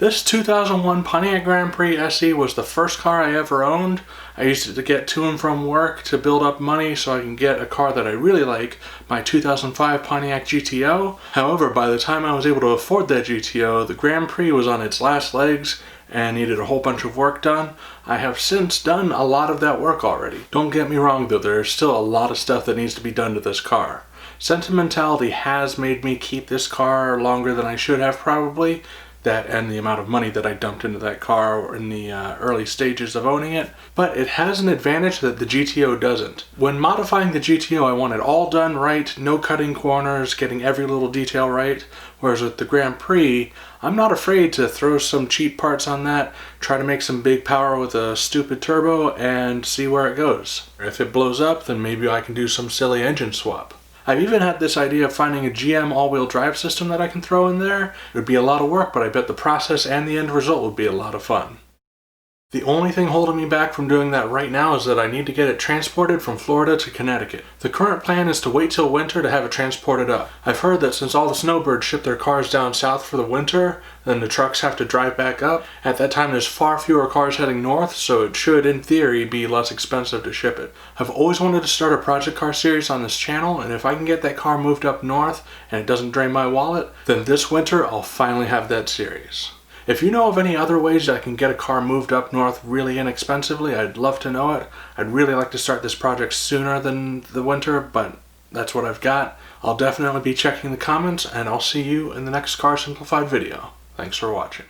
This 2001 Pontiac Grand Prix SE was the first car I ever owned. I used it to get to and from work to build up money so I can get a car that I really like, my 2005 Pontiac GTO. However, by the time I was able to afford that GTO, the Grand Prix was on its last legs and needed a whole bunch of work done. I have since done a lot of that work already. Don't get me wrong though, there's still a lot of stuff that needs to be done to this car. Sentimentality has made me keep this car longer than I should have probably. That and the amount of money that I dumped into that car in the early stages of owning it. But it has an advantage that the GTO doesn't. When modifying the GTO, I want it all done right, no cutting corners, getting every little detail right. Whereas with the Grand Prix, I'm not afraid to throw some cheap parts on that, try to make some big power with a stupid turbo, and see where it goes. If it blows up, then maybe I can do some silly engine swap. I've even had this idea of finding a GM all-wheel drive system that I can throw in there. It would be a lot of work, but I bet the process and the end result would be a lot of fun. The only thing holding me back from doing that right now is that I need to get it transported from Florida to Connecticut. The current plan is to wait till winter to have it transported up. I've heard that since all the snowbirds ship their cars down south for the winter, then the trucks have to drive back up. At that time there's far fewer cars heading north, so it should, in theory, be less expensive to ship it. I've always wanted to start a project car series on this channel, and if I can get that car moved up north and it doesn't drain my wallet, then this winter I'll finally have that series. If you know of any other ways I can get a car moved up north really inexpensively, I'd love to know it. I'd really like to start this project sooner than the winter, but that's what I've got. I'll definitely be checking the comments, and I'll see you in the next Car Simplified video. Thanks for watching.